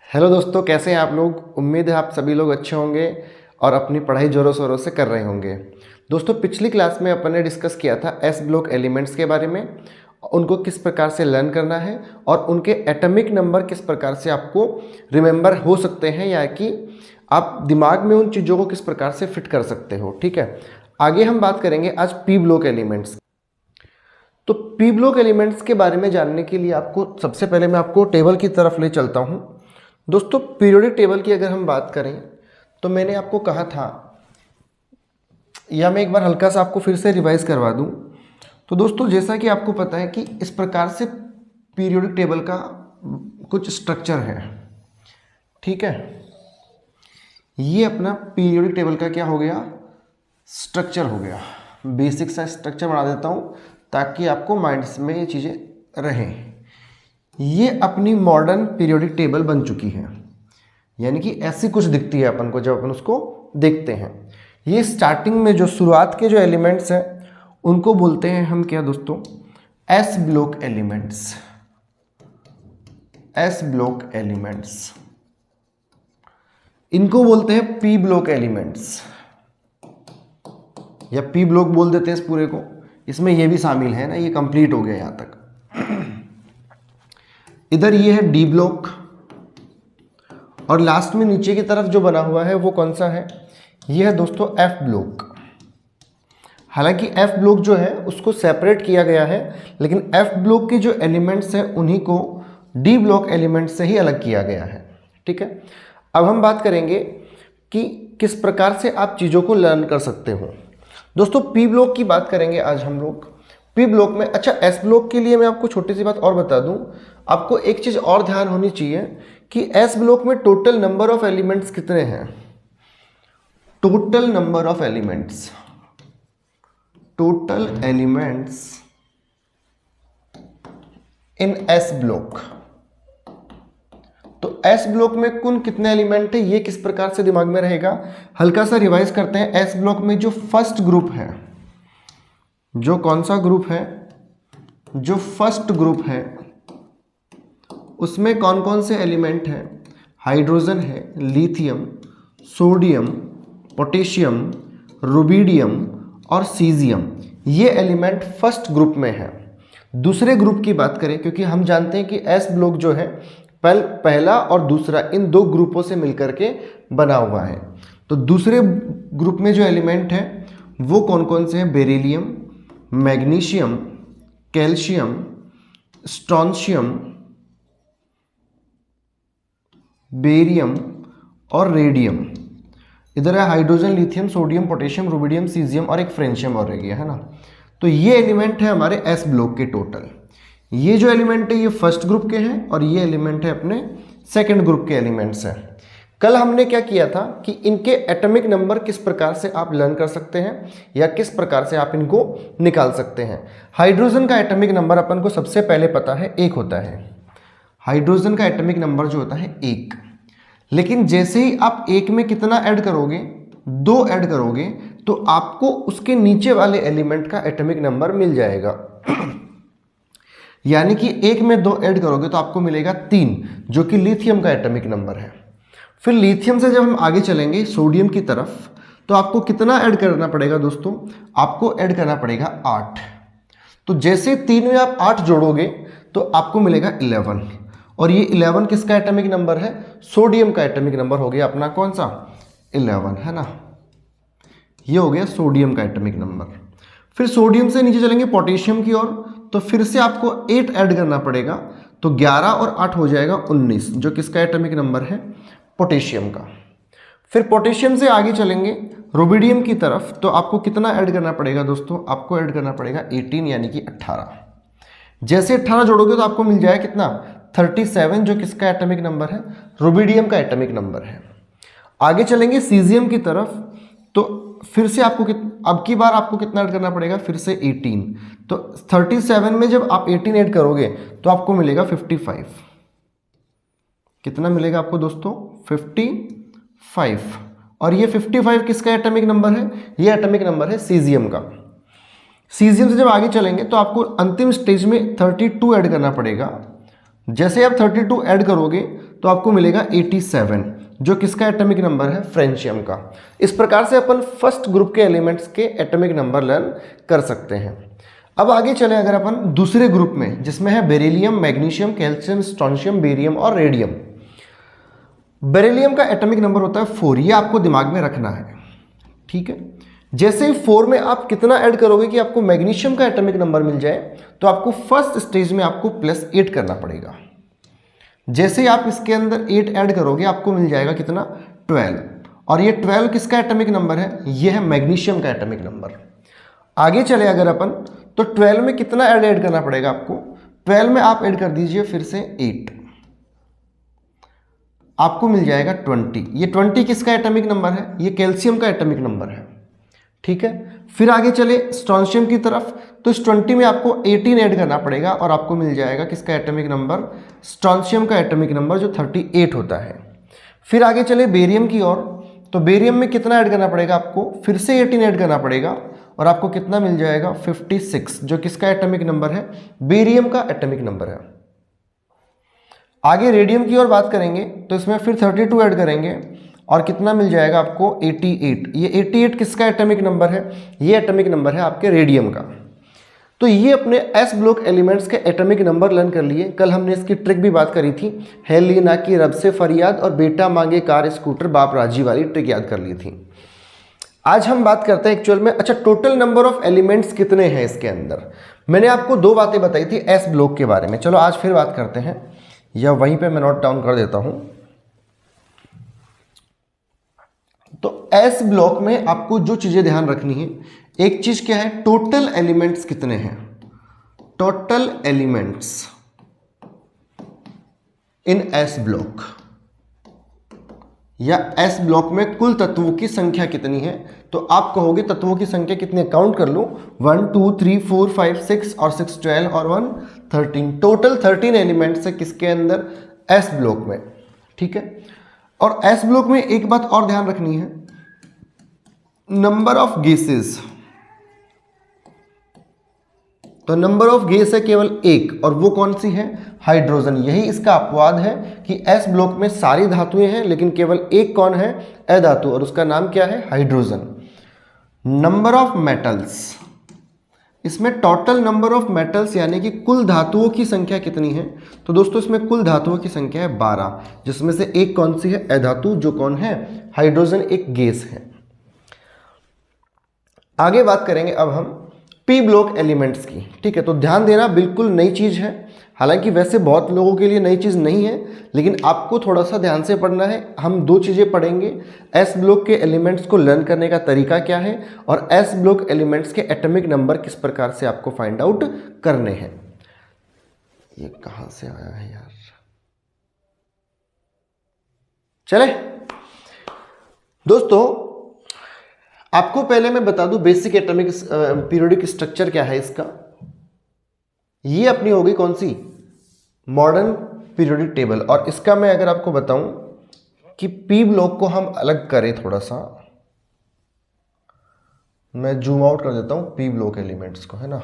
Hello दोस्तों, कैसे हैं आप लोग। उम्मीद है आप सभी लोग अच्छे होंगे और अपनी पढ़ाई ज़ोरों शोरों से कर रहे होंगे। दोस्तों, पिछली क्लास में अपन ने डिस्कस किया था एस ब्लॉक एलिमेंट्स के बारे में, उनको किस प्रकार से लर्न करना है और उनके एटॉमिक नंबर किस प्रकार से आपको रिमेंबर हो सकते हैं, या कि आप दिमाग में उन चीज़ों को किस प्रकार से फिट कर सकते हो। ठीक है, आगे हम बात करेंगे आज पी ब्लॉक एलिमेंट्स। तो पी ब्लॉक एलिमेंट्स के बारे में जानने के लिए आपको सबसे पहले मैं आपको टेबल की तरफ ले चलता हूँ। दोस्तों, पीरियोडिक टेबल की अगर हम बात करें तो मैंने आपको कहा था, या मैं एक बार हल्का सा आपको फिर से रिवाइज करवा दूं। तो दोस्तों, जैसा कि आपको पता है कि इस प्रकार से पीरियोडिक टेबल का कुछ स्ट्रक्चर है। ठीक है, ये अपना पीरियोडिक टेबल का क्या हो गया, स्ट्रक्चर हो गया। बेसिक सा स्ट्रक्चर बना देता हूं ताकि आपको माइंड में ये चीज़ें रहें। ये अपनी मॉडर्न पीरियोडिक टेबल बन चुकी है, यानी कि ऐसी कुछ दिखती है अपन को जब अपन उसको देखते हैं। ये स्टार्टिंग में जो शुरुआत के जो एलिमेंट्स हैं उनको बोलते हैं हम क्या दोस्तों, S block elements. S block elements, इनको बोलते हैं पी ब्लॉक एलिमेंट्स, या पी ब्लॉक बोल देते हैं इस पूरे को। इसमें ये भी शामिल है ना, ये कंप्लीट हो गया यहां तक। इधर ये है डी ब्लॉक, और लास्ट में नीचे की तरफ जो बना हुआ है वो कौन सा है, ये है दोस्तों एफ ब्लॉक। हालांकि एफ ब्लॉक जो है उसको सेपरेट किया गया है, लेकिन एफ ब्लॉक के जो एलिमेंट्स हैं उन्हीं को डी ब्लॉक एलिमेंट्स से ही अलग किया गया है। ठीक है, अब हम बात करेंगे कि किस प्रकार से आप चीज़ों को लर्न कर सकते हो। दोस्तों, पी ब्लॉक की बात करेंगे आज हम लोग। पी ब्लॉक में, अच्छा एस ब्लॉक के लिए मैं आपको छोटी सी बात और बता दूं। आपको एक चीज़ और ध्यान होनी चाहिए कि एस ब्लॉक में टोटल नंबर ऑफ एलिमेंट्स कितने हैं। Total number of elements, total elements in S block. तो एस ब्लॉक में कुल कितने एलिमेंट है, ये किस प्रकार से दिमाग में रहेगा, हल्का सा रिवाइज करते हैं। एस ब्लॉक में जो फर्स्ट ग्रुप है, जो कौन सा ग्रुप है, जो फर्स्ट ग्रुप है, उसमें कौन कौन से एलिमेंट हैं, हाइड्रोजन है, लिथियम, सोडियम, पोटेशियम, रुबिडियम और सीजियम। ये एलिमेंट फर्स्ट ग्रुप में है। दूसरे ग्रुप की बात करें, क्योंकि हम जानते हैं कि एस ब्लॉक जो है पहला और दूसरा इन दो ग्रुपों से मिलकर के बना हुआ है। तो दूसरे ग्रुप में जो एलिमेंट है वो कौन कौन से हैं, beryllium, magnesium, calcium, strontium, barium और रेडियम। इधर है hydrogen, lithium, sodium, potassium, rubidium, caesium और एक फ्रेंशियम और रह गया है ना। तो ये एलिमेंट है हमारे एस ब्लॉक के टोटल। ये जो एलिमेंट है ये फर्स्ट ग्रुप के हैं और ये एलिमेंट है अपने सेकंड ग्रुप के एलिमेंट्स हैं। कल हमने क्या किया था कि इनके एटॉमिक नंबर किस प्रकार से आप लर्न कर सकते हैं या किस प्रकार से आप इनको निकाल सकते हैं। हाइड्रोजन का एटॉमिक नंबर अपन को सबसे पहले पता है 1 होता है। हाइड्रोजन का एटॉमिक नंबर जो होता है 1, लेकिन जैसे ही आप 1 में कितना ऐड करोगे, 2 ऐड करोगे, तो आपको उसके नीचे वाले एलिमेंट का एटॉमिक नंबर मिल जाएगा। यानी कि 1 में 2 ऐड करोगे तो आपको मिलेगा 3, जो कि लिथियम का एटॉमिक नंबर है। फिर लिथियम से जब हम आगे चलेंगे सोडियम की तरफ, तो आपको कितना ऐड करना पड़ेगा दोस्तों, आपको ऐड करना पड़ेगा 8। तो जैसे 3 में आप 8 जोड़ोगे तो आपको मिलेगा 11, और ये 11 किसका एटॉमिक नंबर है, सोडियम का एटॉमिक नंबर हो गया अपना कौन सा, 11 है ना। ये हो गया सोडियम का एटॉमिक नंबर। फिर सोडियम से नीचे चलेंगे पोटेशियम की ओर, तो फिर से आपको 8 ऐड करना पड़ेगा, तो 11 और 8 हो जाएगा 19, जो किसका एटॉमिक नंबर है, पोटेशियम का। फिर पोटेशियम से आगे चलेंगे रुबिडियम की तरफ, तो आपको कितना ऐड करना पड़ेगा दोस्तों, आपको ऐड करना पड़ेगा 18 यानी कि 18। जैसे 18 जोड़ोगे तो आपको मिल जाएगा कितना, 37, जो किसका एटॉमिक नंबर है, रुबिडियम का एटॉमिक नंबर है। आगे चलेंगे सीजियम की तरफ, तो फिर से आपको अब की बार आपको कितना ऐड करना पड़ेगा, फिर से 18। तो 37 में जब आप 18 ऐड करोगे तो आपको मिलेगा 55। कितना मिलेगा आपको दोस्तों, 55। और ये 55 किसका एटॉमिक नंबर है, ये एटॉमिक नंबर है सीजियम का। सीजियम से जब आगे चलेंगे तो आपको अंतिम स्टेज में 32 ऐड करना पड़ेगा। जैसे आप 32 ऐड करोगे तो आपको मिलेगा 87, जो किसका एटॉमिक नंबर है, फ्रेंशियम का। इस प्रकार से अपन फर्स्ट ग्रुप के एलिमेंट्स के एटॉमिक नंबर लर्न कर सकते हैं। अब आगे चले अगर अपन दूसरे ग्रुप में, जिसमें है beryllium, magnesium, calcium, strontium, barium और रेडियम। बेरिलियम का एटॉमिक नंबर होता है 4, ये आपको दिमाग में रखना है, ठीक है। जैसे ही 4 में आप कितना ऐड करोगे कि आपको मैग्नीशियम का एटॉमिक नंबर मिल जाए, तो आपको फर्स्ट स्टेज में आपको +8 करना पड़ेगा। जैसे ही आप इसके अंदर 8 ऐड करोगे आपको मिल जाएगा कितना, 12, और ये 12 किसका एटॉमिक नंबर है, ये है मैग्नीशियम का एटॉमिक नंबर। आगे चले अगर अपन, तो 12 में कितना ऐड करना पड़ेगा आपको, 12 में आप ऐड कर दीजिए फिर से 8, आपको मिल जाएगा 20। ये 20 किसका एटॉमिक नंबर है, ये कैल्शियम का एटॉमिक नंबर है, ठीक है। फिर आगे चले स्ट्रोंशियम की तरफ, तो इस 20 में आपको 18 ऐड करना पड़ेगा और आपको मिल जाएगा किसका एटॉमिक नंबर, स्ट्रोंशियम का एटॉमिक नंबर, जो 38 होता है। फिर आगे चले बेरियम की ओर, तो बेरियम में कितना ऐड करना पड़ेगा आपको, फिर से 18 ऐड करना पड़ेगा और आपको कितना मिल जाएगा, 56, जो किसका एटॉमिक नंबर है, बेरियम का एटॉमिक नंबर है। आगे रेडियम की ओर बात करेंगे, तो इसमें फिर 32 ऐड करेंगे और कितना मिल जाएगा आपको, 88। ये 88 किसका एटॉमिक नंबर है, ये एटॉमिक नंबर है आपके रेडियम का। तो ये अपने एस ब्लॉक एलिमेंट्स के एटॉमिक नंबर लर्न कर लिए। कल हमने इसकी ट्रिक भी बात करी थी, हेलिना की रब से फरियाद और बेटा मांगे कार स्कूटर बाप राजी वाली ट्रिक याद कर ली थी। आज हम बात करते हैं एक्चुअल में, अच्छा टोटल नंबर ऑफ एलिमेंट्स कितने हैं इसके अंदर। मैंने आपको 2 बातें बताई थी एस ब्लॉक के बारे में, चलो आज फिर बात करते हैं, या वहीं पे मैं नोट डाउन कर देता हूं। तो एस ब्लॉक में आपको जो चीजें ध्यान रखनी है, एक चीज क्या है, टोटल एलिमेंट्स कितने हैं, total elements in S block, या एस ब्लॉक में कुल तत्वों की संख्या कितनी है। तो आप कहोगे तत्वों की संख्या कितनी, काउंट कर लो, 1 2 3 4 5 6 और 6 12 और 1 13, टोटल 13 एलिमेंट्स है किसके अंदर, एस ब्लॉक में, ठीक है। और एस ब्लॉक में एक बात और ध्यान रखनी है, नंबर ऑफ गैसेस, तो नंबर ऑफ गैस है केवल 1, और वो कौन सी है, हाइड्रोजन। यही इसका अपवाद है कि एस ब्लॉक में सारी धातुएं हैं लेकिन केवल एक कौन है, अधातु, और उसका नाम क्या है, हाइड्रोजन। नंबर ऑफ मेटल्स, इसमें टोटल नंबर ऑफ मेटल्स यानी कि कुल धातुओं की संख्या कितनी है, तो दोस्तों इसमें कुल धातुओं की संख्या है 12, जिसमें से एक कौन सी है, अधातु, जो कौन है, हाइड्रोजन, एक गैस है। आगे बात करेंगे अब हम पी ब्लॉक एलिमेंट्स की, ठीक है। तो ध्यान देना, बिल्कुल नई चीज है, हालांकि वैसे बहुत लोगों के लिए नई चीज नहीं है, लेकिन आपको थोड़ा सा ध्यान से पढ़ना है। हम 2 चीजें पढ़ेंगे, एस ब्लॉक के एलिमेंट्स को लर्न करने का तरीका क्या है, और एस ब्लॉक एलिमेंट्स के एटॉमिक नंबर किस प्रकार से आपको फाइंड आउट करने हैं। ये कहां से आया है यार, चले दोस्तों, आपको पहले मैं बता दूं बेसिक एटॉमिक पीरियोडिक स्ट्रक्चर क्या है इसका। ये अपनी होगी कौन सी, मॉडर्न पीरियोडिक टेबल। और इसका मैं अगर आपको बताऊं कि पी ब्लॉक को हम अलग करें, थोड़ा सा मैं जूम आउट कर देता हूं पी ब्लॉक एलिमेंट्स को, है ना।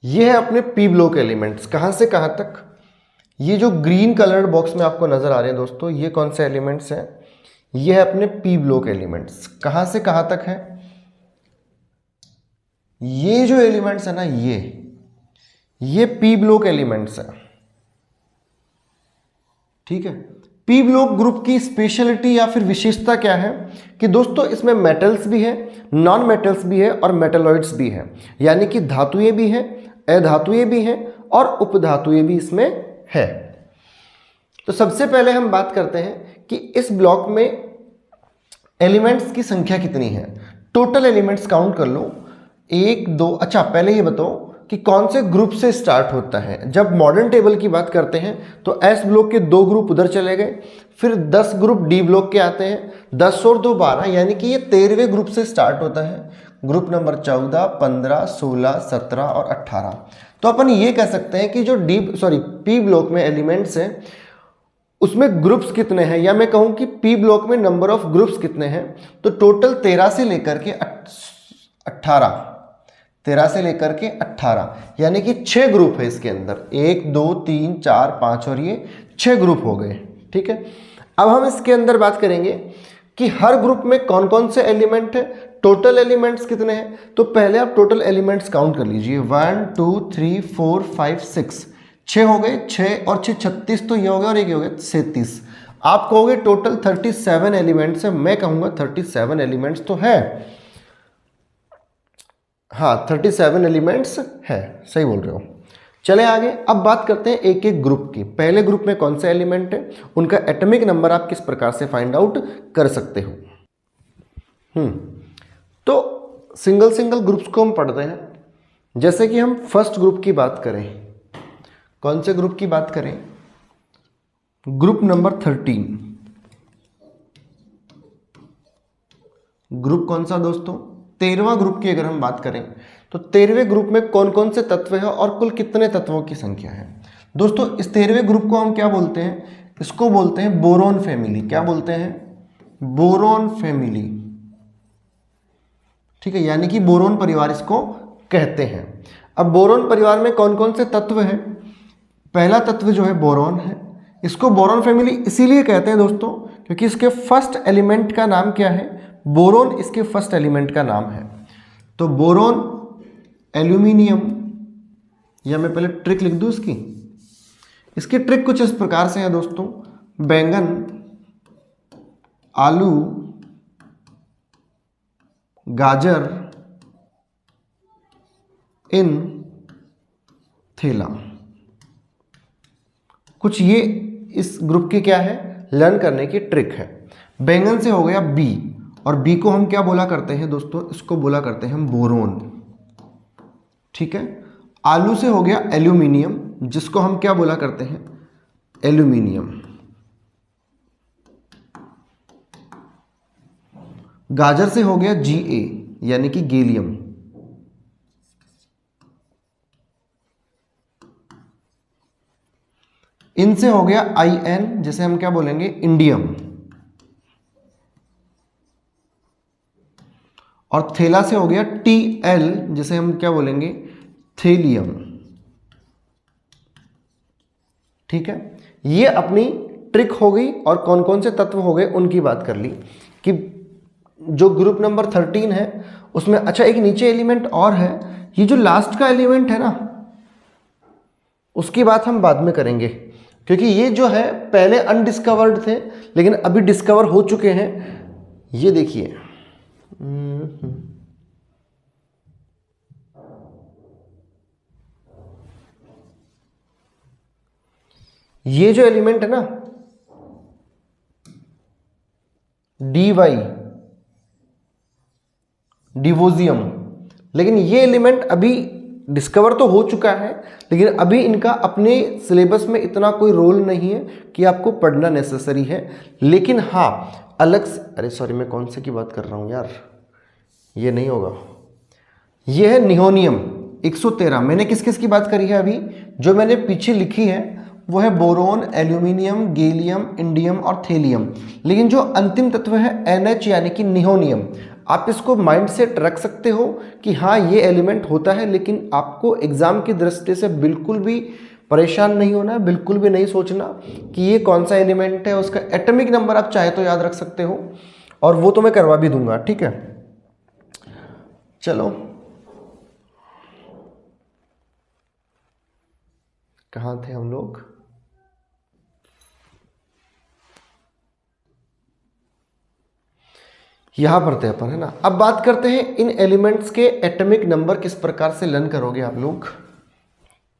ये है अपने पी ब्लॉक एलिमेंट्स, कहां से कहां तक। ये जो ग्रीन कलर्ड बॉक्स में आपको नजर आ रहे हैं दोस्तों, ये कौन से एलिमेंट्स हैं, ये है अपने पी ब्लॉक एलिमेंट्स। कहां से कहां तक है, ये जो एलिमेंट्स है ना, ये पी ब्लॉक एलिमेंट्स है, ठीक है। पी ब्लॉक ग्रुप की स्पेशलिटी या फिर विशेषता क्या है कि दोस्तों इसमें मेटल्स भी है, नॉन मेटल्स भी है और मेटलॉइड्स भी है, यानी कि धातुएं भी हैं, अधातुएं भी हैं और उपधातुएं भी इसमें है। तो सबसे पहले हम बात करते हैं कि इस ब्लॉक में एलिमेंट्स की संख्या कितनी है। टोटल एलिमेंट्स काउंट कर लो, 1 2, अच्छा पहले ये बताओ कि कौन से ग्रुप से स्टार्ट होता है। जब मॉडर्न टेबल की बात करते हैं तो एस ब्लॉक के 2 ग्रुप उधर चले गए, फिर 10 ग्रुप डी ब्लॉक के आते हैं, 10 और 2 12, यानी कि ये 13वें ग्रुप से स्टार्ट होता है। ग्रुप नंबर 14 15 16 17 और 18। तो अपन ये कह सकते हैं कि जो पी ब्लॉक में एलिमेंट्स हैं उसमें ग्रुप्स कितने हैं, या मैं कहूं कि पी ब्लॉक में नंबर ऑफ ग्रुप्स कितने हैं, तो टोटल 13 से लेकर के 18, 13 से लेकर के 18, यानी कि 6 ग्रुप है इसके अंदर, 1 2 3 4 5 और ये 6 ग्रुप हो गए। ठीक है, अब हम इसके अंदर बात करेंगे कि हर ग्रुप में कौन कौन से एलिमेंट है, टोटल एलिमेंट्स कितने हैं। तो पहले आप टोटल एलिमेंट्स काउंट कर लीजिए, 1 2 3 4 5 6, 6 हो गए, 6 और 6 36, तो ये हो गया और एक हो गया 37। आप कहोगे टोटल 37 एलिमेंट्स है, मैं कहूँगा 37 एलिमेंट्स तो है, हाँ 37 एलिमेंट्स है, सही बोल रहे हो। चले आगे, अब बात करते हैं एक एक ग्रुप की। पहले ग्रुप में कौन से एलिमेंट है, उनका एटॉमिक नंबर आप किस प्रकार से फाइंड आउट कर सकते हो। तो सिंगल सिंगल ग्रुप्स को हम पढ़ते हैं। जैसे कि हम फर्स्ट ग्रुप की बात करें, कौन से ग्रुप की बात करें, ग्रुप नंबर 13। ग्रुप कौन सा दोस्तों, 13वां ग्रुप की अगर हम बात करें तो 13वें ग्रुप में कौन कौन से तत्व हैं और कुल कितने तत्वों की संख्या है। दोस्तों इस 13वें ग्रुप को हम क्या बोलते हैं, इसको बोलते हैं बोरोन फैमिली। क्या बोलते हैं, बोरोन फैमिली। ठीक है, यानी कि बोरोन परिवार इसको कहते हैं। अब बोरोन परिवार में कौन कौन से तत्व हैं, पहला तत्व जो है बोरोन है। इसको बोरोन फैमिली इसीलिए कहते हैं दोस्तों क्योंकि इसके फर्स्ट एलिमेंट का नाम क्या है, बोरोन इसके फर्स्ट एलिमेंट का नाम है। तो बोरोन, एल्यूमिनियम, या मैं पहले ट्रिक लिख दूं इसकी ट्रिक कुछ इस प्रकार से है दोस्तों, बैंगन, आलू, गाजर, इन, थैला। कुछ ये इस ग्रुप की क्या है, लर्न करने की ट्रिक है। बैंगन से हो गया बी, और बी को हम क्या बोला करते हैं दोस्तों, इसको बोला करते हैं हम बोरोन। ठीक है, आलू से हो गया एल्यूमिनियम, जिसको हम क्या बोला करते हैं, एल्यूमिनियम। गाजर से हो गया Ga, यानी कि गैलियम। इनसे हो गया In, जिसे हम क्या बोलेंगे, इंडियम। और थैला से हो गया Tl, जिसे हम क्या बोलेंगे, थेलियम। ठीक है, ये अपनी ट्रिक हो गई और कौन कौन से तत्व हो गए उनकी बात कर ली कि जो ग्रुप नंबर 13 है उसमें। अच्छा एक नीचे एलिमेंट और है, ये जो लास्ट का एलिमेंट है ना, उसकी बात हम बाद में करेंगे क्योंकि ये जो है पहले अनडिस्कवर्ड थे लेकिन अभी डिस्कवर हो चुके हैं। ये देखिए, ये जो एलिमेंट है ना, dy, डिवोजियम, लेकिन ये एलिमेंट अभी डिस्कवर तो हो चुका है लेकिन अभी इनका अपने सिलेबस में इतना कोई रोल नहीं है कि आपको पढ़ना नेसेसरी है। लेकिन हाँ अलग से, अरे सॉरी मैं कौन से की बात कर रहा हूँ यार, ये नहीं होगा, ये है निहोनियम 113। मैंने किस किस की बात करी है अभी, जो मैंने पीछे लिखी है वो है बोरोन, एल्यूमिनियम, गैलियम, इंडियम और थेलियम। लेकिन जो अंतिम तत्व है NH यानी कि निहोनियम, आप इसको माइंड सेट रख सकते हो कि हाँ ये एलिमेंट होता है, लेकिन आपको एग्जाम की दृष्टि से बिल्कुल भी परेशान नहीं होना है, बिल्कुल भी नहीं सोचना कि ये कौन सा एलिमेंट है। उसका एटॉमिक नंबर आप चाहे तो याद रख सकते हो और वो तो मैं करवा भी दूंगा। ठीक है, चलो कहाँ थे हम लोग, यहां पर थे अपन, है ना। अब बात करते हैं इन एलिमेंट्स के एटॉमिक नंबर किस प्रकार से लर्न करोगे आप लोग।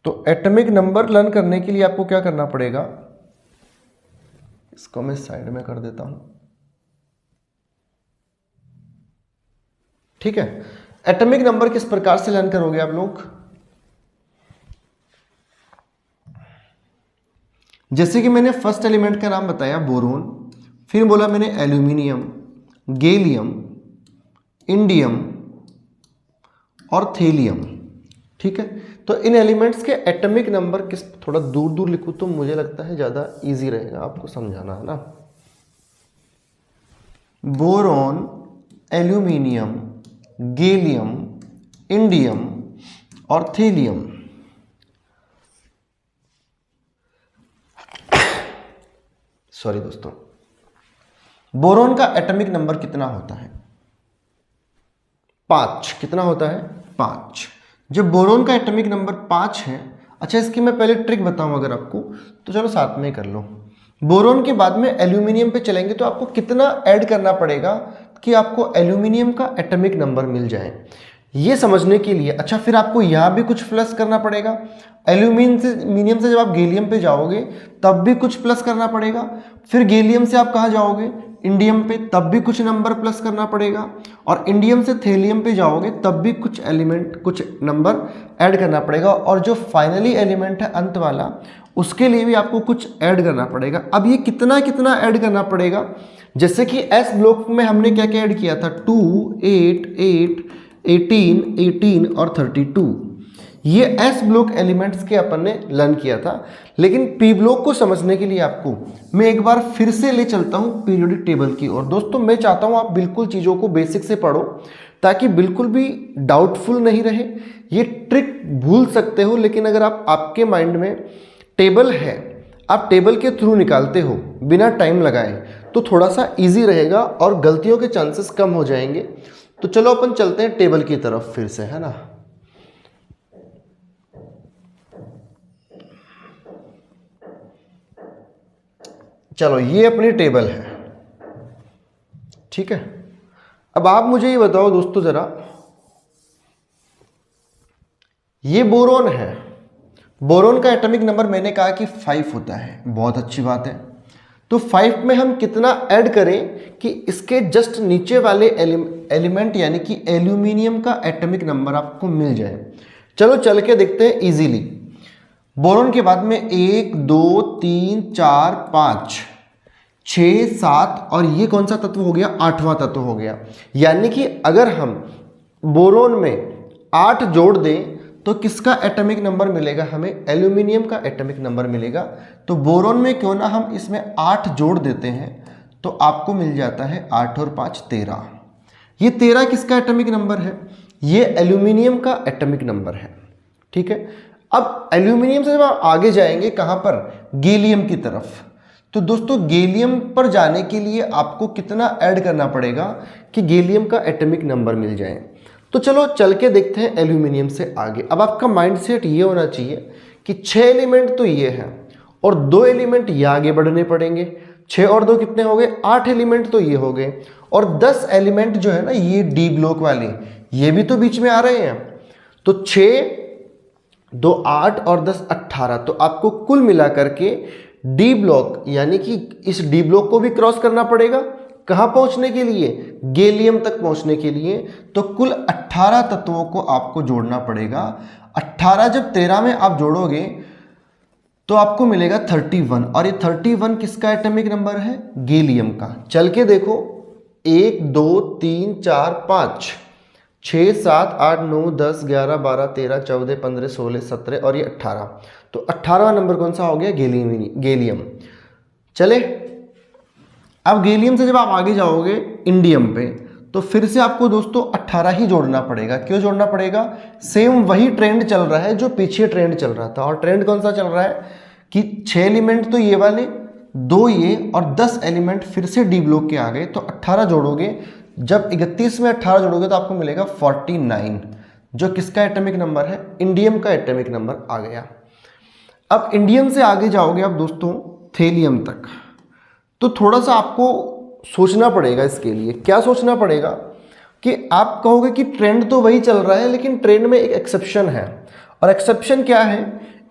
तो एटॉमिक नंबर लर्न करने के लिए आपको क्या करना पड़ेगा, इसको मैं साइड में कर देता हूं। ठीक है, एटॉमिक नंबर किस प्रकार से लर्न करोगे आप लोग, जैसे कि मैंने फर्स्ट एलिमेंट का नाम बताया बोरोन, फिर बोला मैंने एल्यूमिनियम, गैलियम, इंडियम और थेलियम। ठीक है, तो इन एलिमेंट्स के एटॉमिक नंबर किस, थोड़ा दूर दूर लिखूं तो मुझे लगता है ज़्यादा इजी रहेगा आपको समझाना, है ना। बोरोन, एल्यूमिनियम, गैलियम, इंडियम और थीलियम। सॉरी दोस्तों, बोरोन का एटॉमिक नंबर कितना होता है? 5। कितना होता है? 5। जब बोरोन का एटॉमिक नंबर 5 है, अच्छा इसकी मैं पहले ट्रिक बताऊं अगर आपको, तो चलो साथ में ही कर लो। बोरोन के बाद में एल्यूमिनियम पे चलेंगे तो आपको कितना ऐड करना पड़ेगा कि आपको एल्यूमिनियम का एटॉमिक नंबर मिल जाए, ये समझने के लिए। अच्छा फिर आपको यहाँ भी कुछ प्लस करना पड़ेगा। एल्यूमिनियम से जब आप गैलियम पे जाओगे तब भी कुछ प्लस करना पड़ेगा। फिर गैलियम से आप कहाँ जाओगे? इंडियम पे, तब भी कुछ नंबर प्लस करना पड़ेगा। और इंडियम से थेलियम पे जाओगे तब भी कुछ एलिमेंट, कुछ नंबर ऐड करना पड़ेगा। और जो फाइनली एलिमेंट है अंत वाला, उसके लिए भी आपको कुछ ऐड करना पड़ेगा। अब ये कितना कितना ऐड करना पड़ेगा? जैसे कि एस ब्लॉक में हमने क्या क्या ऐड किया था? 2, 8, 8, 18, 18 और 32। ये एस ब्लॉक एलिमेंट्स के अपन ने लर्न किया था। लेकिन पी ब्लॉक को समझने के लिए आपको मैं एक बार फिर से ले चलता हूं पीरियोडिक टेबल की ओर। दोस्तों मैं चाहता हूं आप बिल्कुल चीज़ों को बेसिक से पढ़ो, ताकि बिल्कुल भी डाउटफुल नहीं रहे। ये ट्रिक भूल सकते हो, लेकिन अगर आपके माइंड में टेबल है, आप टेबल के थ्रू निकालते हो बिना टाइम लगाए, तो थोड़ा सा इजी रहेगा और गलतियों के चांसेस कम हो जाएंगे। तो चलो अपन चलते हैं टेबल की तरफ फिर से, है ना। चलो ये अपनी टेबल है, ठीक है। अब आप मुझे ये बताओ दोस्तों जरा, ये बोरोन है। बोरोन का एटॉमिक नंबर मैंने कहा कि 5 होता है, बहुत अच्छी बात है। तो 5 में हम कितना ऐड करें कि इसके जस्ट नीचे वाले एलिमेंट यानी कि एल्यूमिनियम का एटॉमिक नंबर आपको मिल जाए। चलो चल के देखते हैं इजीली। बोरोन के बाद में 1, 2, 3, 4, 5, 6, 7 और ये कौन सा तत्व हो गया? 8वां तत्व हो गया। यानी कि अगर हम बोरोन में 8 जोड़ दें तो किसका एटॉमिक नंबर मिलेगा? हमें एल्यूमिनियम का एटॉमिक नंबर मिलेगा। तो बोरोन में क्यों ना हम इसमें 8 जोड़ देते हैं, तो आपको मिल जाता है 8 और 5 13। ये 13 किसका एटॉमिक नंबर है? ये एल्यूमिनियम का एटॉमिक नंबर है, ठीक है। अब एल्यूमिनियम से जब आप आगे जाएंगे कहां पर? गैलियम की तरफ। तो दोस्तों गैलियम पर जाने के लिए आपको कितना ऐड करना पड़ेगा कि गैलियम का एटॉमिक नंबर मिल जाए? तो चलो चल के देखते हैं एल्यूमिनियम से आगे। अब आपका माइंडसेट ये होना चाहिए कि 6 एलिमेंट तो ये हैं और 2 एलिमेंट ये आगे बढ़ने पड़ेंगे। 6 और 2 कितने हो गए? 8 एलिमेंट तो ये हो गए। और 10 एलिमेंट जो है ना, ये डी ब्लॉक वाले, ये भी तो बीच में आ रहे हैं। तो 6, 2, 8 और 10 18। तो आपको कुल मिला करके डी ब्लॉक, यानी कि इस डी ब्लॉक को भी क्रॉस करना पड़ेगा। कहां पहुंचने के लिए? गैलियम तक पहुंचने के लिए। तो कुल 18 तत्वों को आपको जोड़ना पड़ेगा। 18 जब 13 में आप जोड़ोगे तो आपको मिलेगा 31। और ये 31 किसका एटॉमिक नंबर है? गैलियम का। चल के देखो, 1, 2, 3, 4, 5, 6, 7, 8, 9, 10, 11, 12, 13, 14, 15, 16, 17 और ये 18। तो 18वां नंबर कौन सा हो गया? गैलियम। चले, अब गैलियम से जब आप आगे जाओगे इंडियम पे, तो फिर से आपको दोस्तों 18 ही जोड़ना पड़ेगा। क्यों जोड़ना पड़ेगा? सेम वही ट्रेंड चल रहा है जो पीछे ट्रेंड चल रहा था। और ट्रेंड कौन सा चल रहा है कि 6 एलिमेंट तो ये वाले, 2 ये और 10 एलिमेंट फिर से डी ब्लॉक के आ गए। तो 18 जोड़ोगे, जब 31 में 18 जोड़ोगे तो आपको मिलेगा 49, जो किसका एटॉमिक नंबर है? इंडियम का एटॉमिक नंबर आ गया। अब इंडियम से आगे जाओगे आप दोस्तों थेलियम तक, तो थोड़ा सा आपको सोचना पड़ेगा। इसके लिए क्या सोचना पड़ेगा कि आप कहोगे कि ट्रेंड तो वही चल रहा है, लेकिन ट्रेंड में एक एक्सेप्शन है। और एक्सेप्शन क्या है?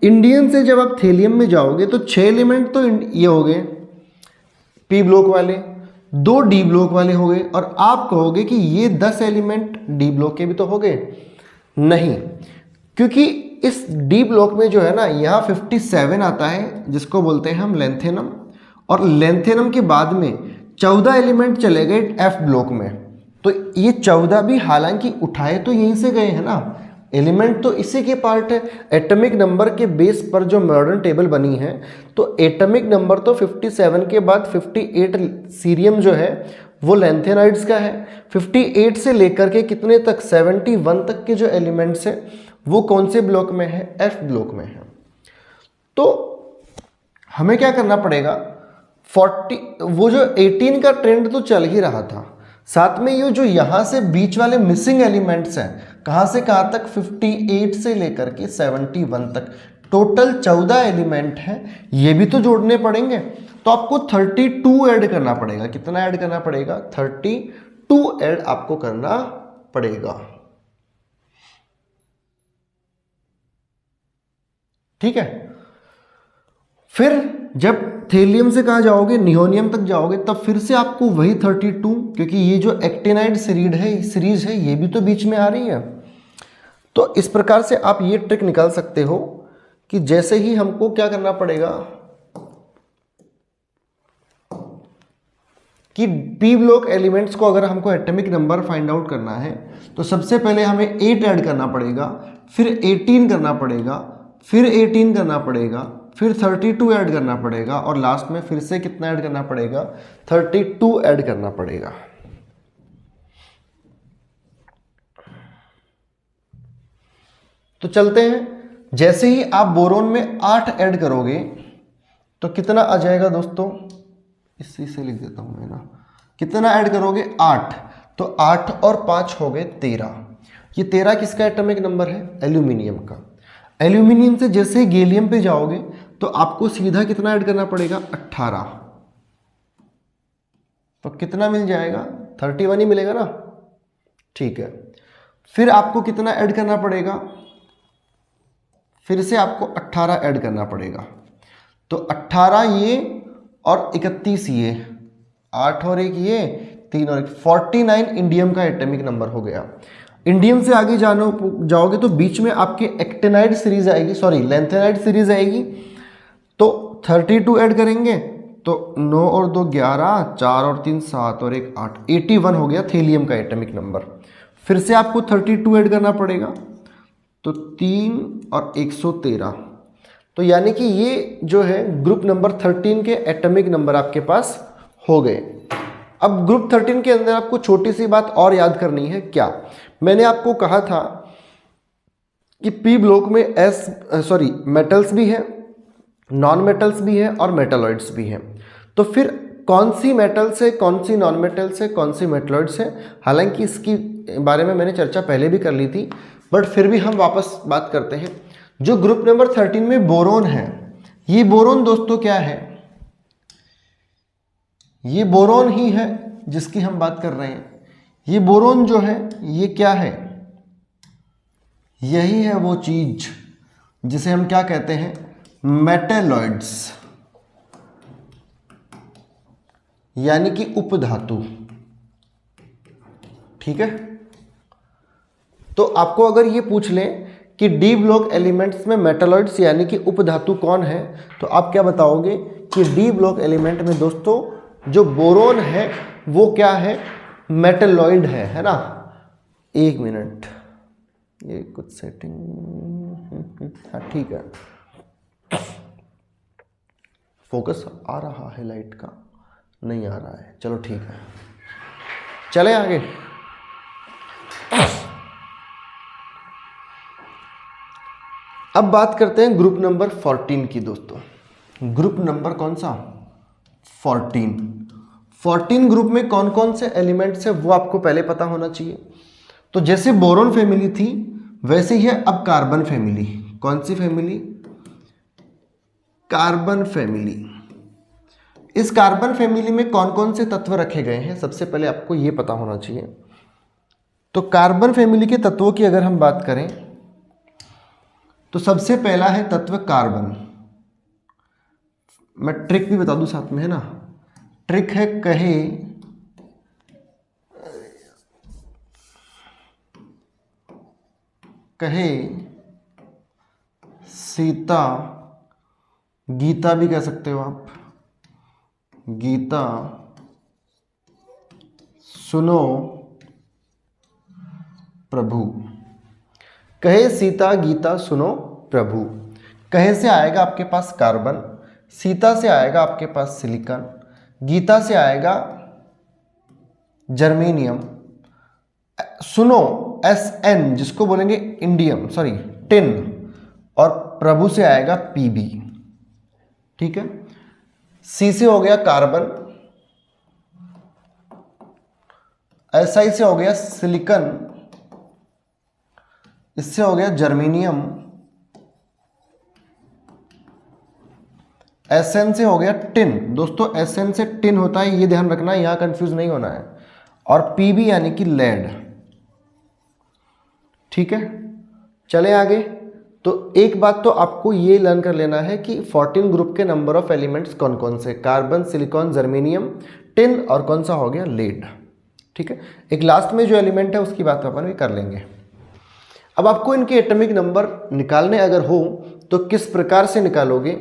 इंडियम से जब आप थेलियम में जाओगे तो 6 एलिमेंट तो ये हो गए पी ब्लॉक वाले, 2 डी ब्लॉक वाले हो गए। और आप कहोगे कि ये 10 एलिमेंट डी ब्लॉक के भी तो हो गए। नहीं, क्योंकि इस डी ब्लॉक में जो है ना, यहाँ 57 आता है जिसको बोलते हैं हम लेंथेनम। और लेंथेनम के बाद में 14 एलिमेंट चले गए एफ ब्लॉक में। तो ये 14 भी हालांकि उठाए तो यहीं से गए हैं ना, एलिमेंट तो इसी के पार्ट है। एटॉमिक नंबर के बेस पर जो मॉडर्न टेबल बनी है, तो एटॉमिक नंबर तो 57 के बाद 58 सीरियम जो है वो लैंथेनाइड्स का है। 58 से लेकर के कितने तक, 71 तक के जो एलिमेंट्स हैं वो कौन से ब्लॉक में है, एफ ब्लॉक में है। तो हमें क्या करना पड़ेगा, 40, वो जो 18 का ट्रेंड तो चल ही रहा था, साथ में ये जो यहां से बीच वाले मिसिंग एलिमेंट्स हैं, कहां से कहां तक, 58 से लेकर के 71 तक, टोटल 14 एलिमेंट हैं, ये भी तो जोड़ने पड़ेंगे। तो आपको 32 ऐड करना पड़ेगा। कितना ऐड करना पड़ेगा, 32 ऐड आपको करना पड़ेगा। ठीक है। फिर जब थेलियम से कहा जाओगे, नियोनियम तक जाओगे, तब फिर से आपको वही 32, क्योंकि ये जो एक्टिनाइड सीरीज है ये भी तो बीच में आ रही है। तो इस प्रकार से आप ये ट्रिक निकाल सकते हो कि जैसे ही हमको क्या करना पड़ेगा कि पी ब्लॉक एलिमेंट्स को अगर हमको एटॉमिक नंबर फाइंड आउट करना है तो सबसे पहले हमें 8 ऐड करना पड़ेगा, फिर 18 करना पड़ेगा, फिर 18 करना पड़ेगा, फिर 32 ऐड करना पड़ेगा, और लास्ट में फिर से कितना ऐड करना पड़ेगा, 32 ऐड करना पड़ेगा। तो चलते हैं। जैसे ही आप बोरोन में 8 ऐड करोगे तो कितना आ जाएगा दोस्तों, इसी से लिख देता हूं मैं ना, कितना ऐड करोगे, 8। तो 8 और 5 हो गए 13। ये 13 किसका एटॉमिक नंबर है, एल्यूमिनियम का। एल्यूमिनियम से जैसे गैलियम पे जाओगे तो आपको सीधा कितना ऐड करना पड़ेगा, 18। तो कितना मिल जाएगा, 31 ही मिलेगा ना। ठीक है। फिर आपको कितना ऐड करना पड़ेगा, फिर से आपको 18 ऐड करना पड़ेगा। तो 18 ये और 31 ये, 8 और 1 ये, 3 और 1, 49 इंडियम का एटॉमिक नंबर हो गया। इंडियम से आगे जाओगे तो बीच में आपके एक्टिनाइड सीरीज आएगी, सॉरी लैंथेनाइड सीरीज आएगी। तो 32 ऐड करेंगे तो 9 और 2 11, 4 और 3 7 और 1 8, 81 हो गया थेलियम का एटॉमिक नंबर। फिर से आपको 32 ऐड करना पड़ेगा, तो 3 और 113। तो यानी कि ये जो है ग्रुप नंबर 13 के एटॉमिक नंबर आपके पास हो गए। अब ग्रुप 13 के अंदर आपको छोटी सी बात और याद करनी है। क्या, मैंने आपको कहा था कि पी ब्लॉक में मेटल्स भी है, नॉन मेटल्स भी है और मेटलॉइड्स भी हैं। तो फिर कौन सी मेटल्स है, कौन सी नॉन मेटल्स है, कौन सी मेटलॉइड्स है, हालांकि इसकी बारे में मैंने चर्चा पहले भी कर ली थी, बट फिर भी हम वापस बात करते हैं। जो ग्रुप नंबर 13 में बोरोन है, ये बोरोन दोस्तों क्या है, ये बोरोन ही है जिसकी हम बात कर रहे हैं। ये बोरोन जो है ये क्या है, यही है वो चीज जिसे हम क्या कहते हैं, मेटलॉइड्स, यानी कि उपधातु। ठीक है। तो आपको अगर ये पूछ लें कि डी ब्लॉक एलिमेंट्स में मेटलॉइड्स यानी कि उपधातु कौन है, तो आप क्या बताओगे कि डी ब्लॉक एलिमेंट में दोस्तों जो बोरोन है वो क्या है, मेटलॉइड है ना। एक मिनट, ये कुछ सेटिंग, हाँ ठीक है, फोकस आ रहा है, लाइट का नहीं आ रहा है, चलो ठीक है, चले आगे। अब बात करते हैं ग्रुप नंबर 14 की दोस्तों। ग्रुप नंबर कौन सा, 14 ग्रुप में कौन कौन से एलिमेंट्स है वो आपको पहले पता होना चाहिए। तो जैसे बोरोन फैमिली थी वैसे ही है अब कार्बन फैमिली। कौन सी फैमिली, कार्बन फैमिली। इस कार्बन फैमिली में कौन कौन से तत्व रखे गए हैं सबसे पहले आपको ये पता होना चाहिए। तो कार्बन फैमिली के तत्वों की अगर हम बात करें तो सबसे पहला है तत्व कार्बन। मैं ट्रिक भी बता दूं साथ में, है ना। ट्रिक है कहे सीता, गीता भी कह सकते हो आप, गीता सुनो प्रभु। कहे सीता गीता सुनो प्रभु। कहे से आएगा आपके पास कार्बन, सीता से आएगा आपके पास सिलिकॉन, गीता से आएगा जर्मेनियम, सुनो Sn जिसको बोलेंगे इंडियम, सॉरी टिन, और प्रभु से आएगा Pb, ठीक है। C से हो गया कार्बन, Si से हो गया सिलिकॉन, इससे हो गया जर्मेनियम, Sn से हो गया टिन। दोस्तों Sn से टिन होता है, ये ध्यान रखना है, यहां कंफ्यूज नहीं होना है। और Pb यानी कि लेड, ठीक है। चले आगे। तो एक बात तो आपको ये लर्न कर लेना है कि 14 ग्रुप के नंबर ऑफ एलिमेंट्स कौन कौन से, कार्बन, सिलिकॉन, जर्मेनियम, टिन और कौन सा हो गया लेड, ठीक है। एक लास्ट में जो एलिमेंट है उसकी बात अपन भी कर लेंगे। अब आपको इनके एटॉमिक नंबर निकालने अगर हो तो किस प्रकार से निकालोगे,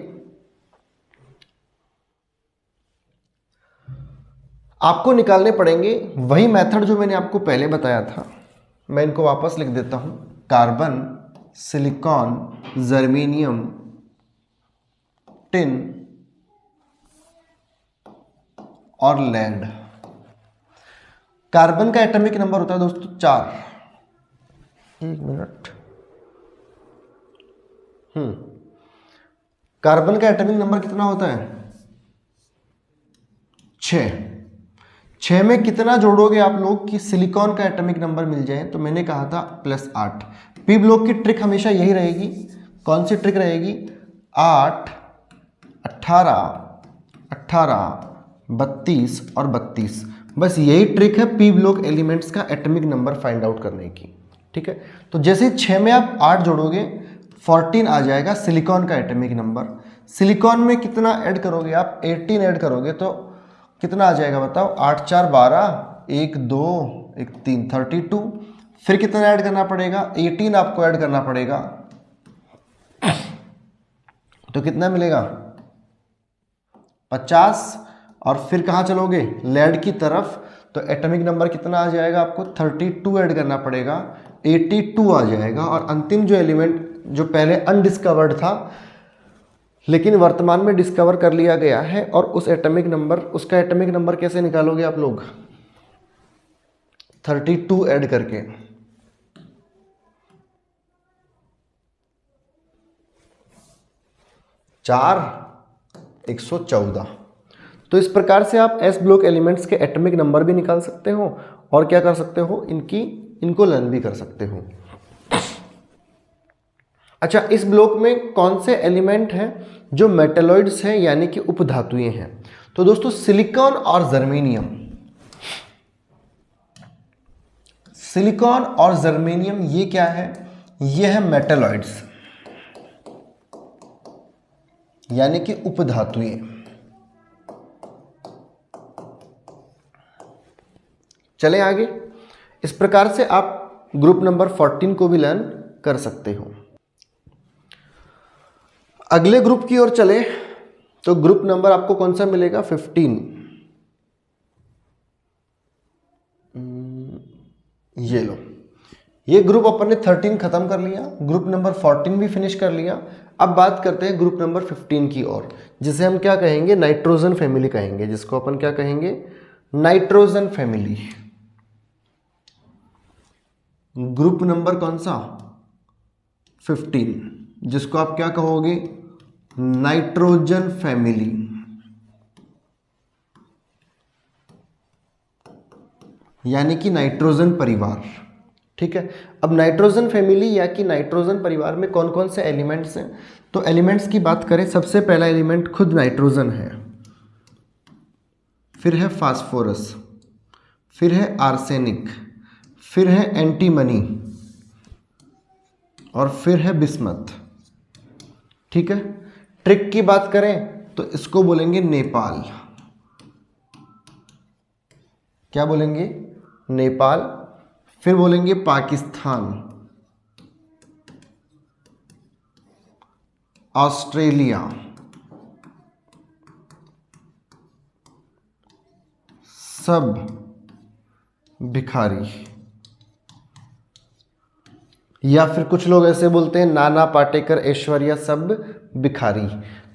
आपको निकालने पड़ेंगे वही मेथड जो मैंने आपको पहले बताया था। मैं इनको वापस लिख देता हूं, कार्बन, सिलिकॉन, जर्मेनियम, टिन और लेड। कार्बन का एटॉमिक नंबर होता है दोस्तों 4, एक मिनट, कार्बन का एटॉमिक नंबर कितना होता है 6। 6 में कितना जोड़ोगे आप लोग कि सिलिकॉन का एटॉमिक नंबर मिल जाए, तो मैंने कहा था +8। पी ब्लॉक की ट्रिक हमेशा यही रहेगी, कौन सी ट्रिक रहेगी, 8, 18, 18, 32 और 32, बस यही ट्रिक है पी ब्लॉक एलिमेंट्स का एटॉमिक नंबर फाइंड आउट करने की, ठीक है। तो जैसे 6 में आप 8 जोड़ोगे 14 आ जाएगा सिलिकॉन का एटॉमिक नंबर। सिलिकॉन में कितना ऐड करोगे आप, 18 ऐड करोगे तो कितना आ जाएगा बताओ, 8 4 12, 1 2 1 3 32। फिर कितना ऐड करना पड़ेगा, 18 आपको ऐड करना पड़ेगा, तो कितना मिलेगा 50। और फिर कहाँ चलोगे, लेड की तरफ, तो एटॉमिक नंबर कितना आ जाएगा आपको 32 ऐड करना पड़ेगा, 82 आ जाएगा। और अंतिम जो एलिमेंट जो पहले अनडिस्कवर्ड था लेकिन वर्तमान में डिस्कवर कर लिया गया है, और उस एटॉमिक नंबर, उसका एटॉमिक नंबर कैसे निकालोगे आप लोग, 32 ऐड करके, चार 114। तो इस प्रकार से आप एस ब्लॉक एलिमेंट्स के एटॉमिक नंबर भी निकाल सकते हो और क्या कर सकते हो, इनको लर्न भी कर सकते हो। अच्छा, इस ब्लॉक में कौन से एलिमेंट हैं जो मेटलॉइड्स हैं यानी कि उपधातुएं हैं, तो दोस्तों सिलिकॉन और जर्मेनियम, सिलिकॉन और जर्मेनियम ये क्या है, ये है मेटलॉइड्स यानी कि उपधातुएं। चलें आगे। इस प्रकार से आप ग्रुप नंबर 14 को भी लर्न कर सकते हो। अगले ग्रुप की ओर चले तो ग्रुप नंबर आपको कौन सा मिलेगा, 15। ये लो, ये ग्रुप अपन ने 13 खत्म कर लिया, ग्रुप नंबर 14 भी फिनिश कर लिया। अब बात करते हैं ग्रुप नंबर 15 की ओर, जिसे हम क्या कहेंगे, नाइट्रोजन फैमिली कहेंगे, जिसको अपन क्या कहेंगे, नाइट्रोजन फैमिली। ग्रुप नंबर कौन सा, 15, जिसको आप क्या कहोगे, नाइट्रोजन फैमिली। यानी कि नाइट्रोजन परिवार, ठीक है। अब नाइट्रोजन फैमिली या कि नाइट्रोजन परिवार में कौन कौन से एलिमेंट्स हैं, तो एलिमेंट्स की बात करें, सबसे पहला एलिमेंट खुद नाइट्रोजन है, फिर है फास्फोरस, फिर है आर्सेनिक, फिर है एंटीमनी और फिर है बिस्मथ, ठीक है। ट्रिक की बात करें तो इसको बोलेंगे नेपाल, क्या बोलेंगे, नेपाल। फिर बोलेंगे पाकिस्तान, ऑस्ट्रेलिया, सब भिखारी, या फिर कुछ लोग ऐसे बोलते हैं नाना पाटेकर, ऐश्वर्या, सब भिखारी।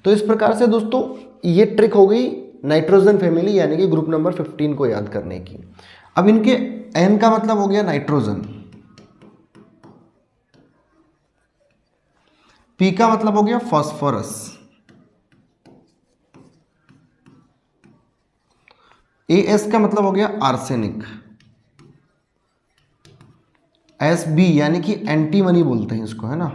तो इस प्रकार से दोस्तों ये ट्रिक हो गई नाइट्रोजन फैमिली यानी कि ग्रुप नंबर 15 को याद करने की। अब इनके N का मतलब हो गया नाइट्रोजन, P का मतलब हो गया फास्फोरस, AS का मतलब हो गया आर्सेनिक, SB यानी कि एंटीमनी बोलते हैं इसको, है ना,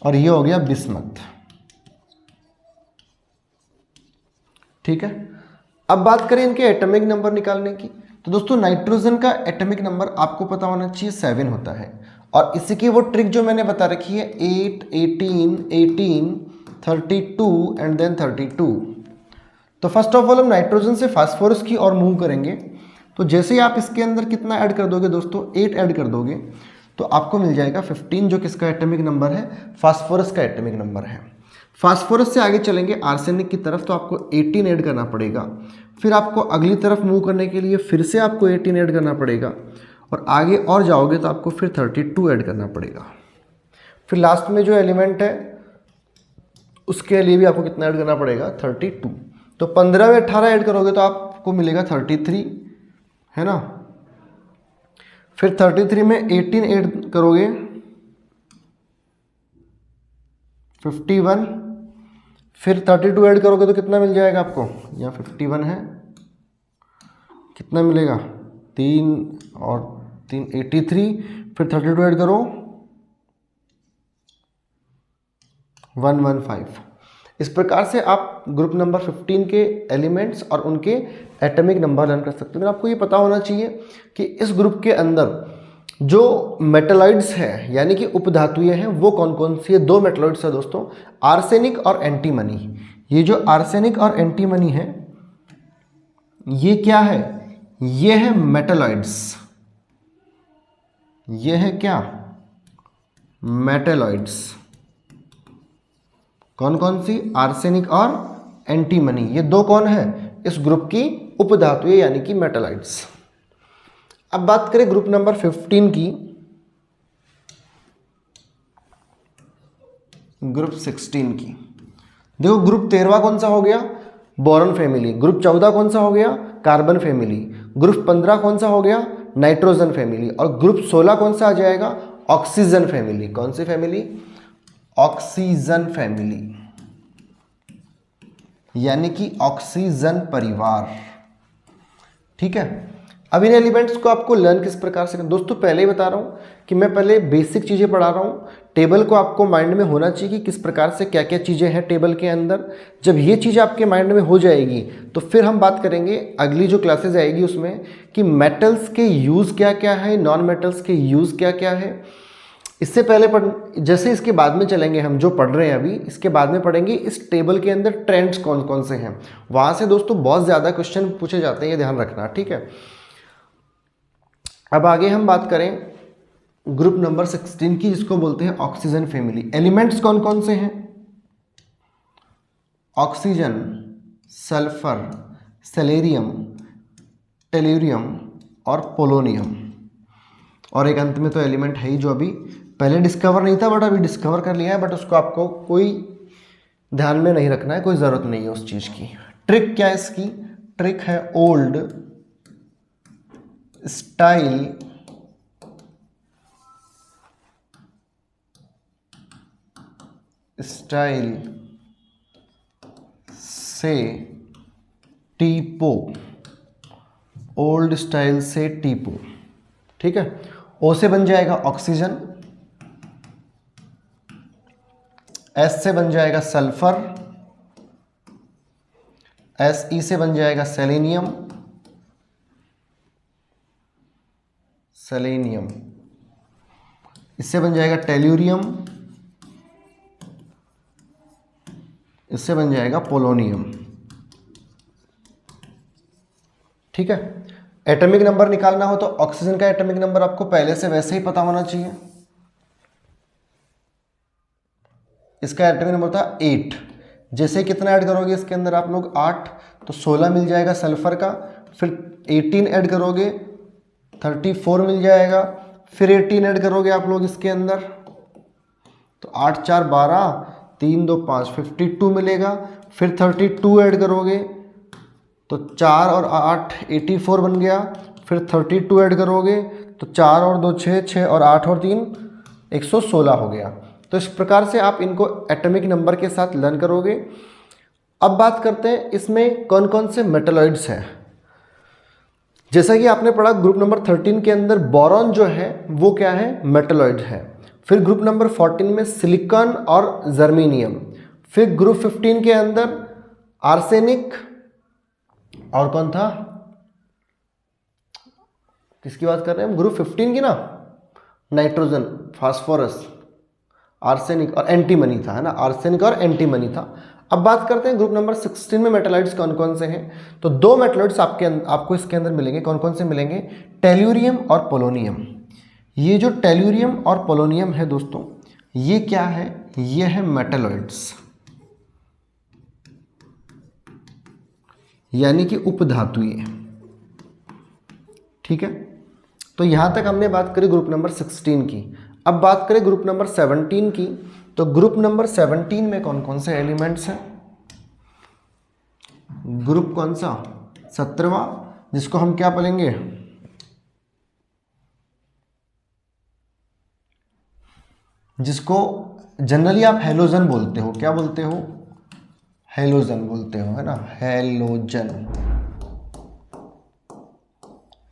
और ये हो गया बिस्मथ। ठीक है, अब बात करें इनके एटॉमिक नंबर निकालने की, तो दोस्तों नाइट्रोजन का एटॉमिक नंबर आपको पता होना चाहिए 7 होता है, और इसी की वो ट्रिक जो मैंने बता रखी है 8, 18, 18, 32 एंड देन 32। तो फर्स्ट ऑफ ऑल हम नाइट्रोजन से फास्फोरस की ओर मूव करेंगे, तो जैसे ही आप इसके अंदर कितना ऐड कर दोगे दोस्तों, 8 ऐड कर दोगे, तो आपको मिल जाएगा 15, जो किसका एटॉमिक नंबर है, फास्फोरस का एटॉमिक नंबर है। फास्फोरस से आगे चलेंगे आर्सेनिक की तरफ, तो आपको 18 ऐड करना पड़ेगा, फिर आपको अगली तरफ मूव करने के लिए फिर से आपको 18 ऐड करना पड़ेगा, और आगे और जाओगे तो आपको फिर 32 ऐड करना पड़ेगा। फिर लास्ट में जो एलिमेंट है उसके लिए भी आपको कितना ऐड करना पड़ेगा, 32। तो 15 में 18 ऐड करोगे तो आपको मिलेगा 33, है ना। फिर 33 में 18 ऐड करोगे 51, फिर 32 ऐड करोगे तो कितना मिल जाएगा आपको, यहाँ 51 है, कितना मिलेगा 3 और 3 83, फिर 32 ऐड करो 115। इस प्रकार से आप ग्रुप नंबर 15 के एलिमेंट्स और उनके एटॉमिक नंबर लर्न कर सकते हैं। आपको ये पता होना चाहिए कि इस ग्रुप के अंदर जो मेटलॉइड्स हैं यानी कि उपधातुएं हैं वो कौन कौन सी है। 2 मेटलॉइड्स है दोस्तों, आर्सेनिक और एंटीमनी। ये जो आर्सेनिक और एंटीमनी है ये क्या है, ये है मेटलॉइड्स, ये है क्या, मेटलॉइड्स। कौन कौन सी, आर्सेनिक और एंटीमनी, ये 2 कौन है, इस ग्रुप की उपधातुएं यानी कि मेटलॉइड्स। अब बात करें ग्रुप नंबर 15 की, ग्रुप 16 की। देखो ग्रुप 13वां कौन सा हो गया, बोरॉन फैमिली। ग्रुप 14 कौन सा हो गया, कार्बन फैमिली। ग्रुप 15 कौन सा हो गया, नाइट्रोजन फैमिली। और ग्रुप 16 कौन सा आ जाएगा, ऑक्सीजन फैमिली। कौन सी फैमिली, ऑक्सीजन फैमिली, यानी कि ऑक्सीजन परिवार। ठीक है, अब इन एलिमेंट्स को आपको लर्न किस प्रकार से, दोस्तों पहले ही बता रहा हूं कि मैं पहले बेसिक चीजें पढ़ा रहा हूं। टेबल को आपको माइंड में होना चाहिए कि किस प्रकार से क्या क्या चीजें हैं टेबल के अंदर। जब ये चीज आपके माइंड में हो जाएगी तो फिर हम बात करेंगे अगली जो क्लासेज आएगी उसमें कि मेटल्स के यूज क्या क्या है, नॉन मेटल्स के यूज क्या क्या है। इससे पहले जैसे इसके बाद में चलेंगे हम, जो पढ़ रहे हैं अभी इसके बाद में पढ़ेंगे इस टेबल के अंदर ट्रेंड्स कौन कौन से हैं। वहां से दोस्तों बहुत ज्यादा क्वेश्चन पूछे जाते हैं, ये ध्यान रखना। ठीक है, अब आगे हम बात करें ग्रुप नंबर 16 की, जिसको बोलते हैं ऑक्सीजन फैमिली। एलिमेंट्स कौन कौन से हैं, ऑक्सीजन, सल्फर, सेलेरियम, टेल्यूरियम और पोलोनियम। और एक अंत में तो एलिमेंट है ही जो अभी पहले डिस्कवर नहीं था बट अभी डिस्कवर कर लिया है, बट उसको आपको कोई ध्यान में नहीं रखना है, कोई ज़रूरत नहीं है उस चीज़ की। ट्रिक क्या है इसकी, ट्रिक है ओल्ड स्टाइल से टीपो, ओल्ड स्टाइल से टीपो। ठीक है, ओ से बन जाएगा ऑक्सीजन, एस से बन जाएगा सल्फर, एस ई से बन जाएगा सेलेनियम, इससे बन जाएगा टेल्यूरियम, इससे बन जाएगा पोलोनियम। ठीक है, एटॉमिक नंबर निकालना हो तो ऑक्सीजन का एटॉमिक नंबर आपको पहले से वैसे ही पता होना चाहिए। इसका एटॉमिक नंबर था 8। जैसे ही कितना ऐड करोगे इसके अंदर आप लोग 8, तो 16 मिल जाएगा सल्फर का, फिर 18 ऐड करोगे 34 मिल जाएगा, फिर 18 ऐड करोगे आप लोग इसके अंदर तो 8 4 12, 3 2 5 52 मिलेगा, फिर 32 ऐड करोगे तो 4 और 8 84 बन गया। फिर 32 ऐड करोगे तो 4 और 2 6, 6 और 8 और 3 116 हो गया। तो इस प्रकार से आप इनको एटॉमिक नंबर के साथ लर्न करोगे। अब बात करते हैं इसमें कौन कौन से मेटलॉइड्स हैं। जैसा कि आपने पढ़ा ग्रुप नंबर 13 के अंदर बोरॉन जो है वो क्या है, मेटलॉइड है। फिर ग्रुप नंबर 14 में सिलिकॉन और जर्मेनियम। फिर ग्रुप 15 के अंदर आर्सेनिक और कौन था, किसकी बात कर रहे हैं हम, ग्रुप 15 की ना, नाइट्रोजन, फास्फोरस, आर्सेनिक और एंटीमनी था, है ना, आर्सेनिक और एंटीमनी था। अब बात करते हैं ग्रुप नंबर 16 में मेटलॉइड्स कौन कौन से हैं। तो 2 मेटलॉइड्स आपको इसके अंदर मिलेंगे। कौन कौन से मिलेंगे, टेल्यूरियम और पोलोनियम। ये जो टेल्यूरियम और पोलोनियम है दोस्तों, ये क्या है, ये है मेटलॉइड्स, यानी कि उपधातुएं। ठीक है, तो यहां तक हमने बात करी ग्रुप नंबर 16 की। अब बात करें ग्रुप नंबर 17 की। तो ग्रुप नंबर 17 में कौन कौन से एलिमेंट्स हैं, ग्रुप कौन सा, 17वां, जिसको हम क्या बोलेंगे, जिसको जनरली आप हेलोजन बोलते हो। क्या बोलते हो, हेलोजन बोलते हो, है ना, हेलोजन।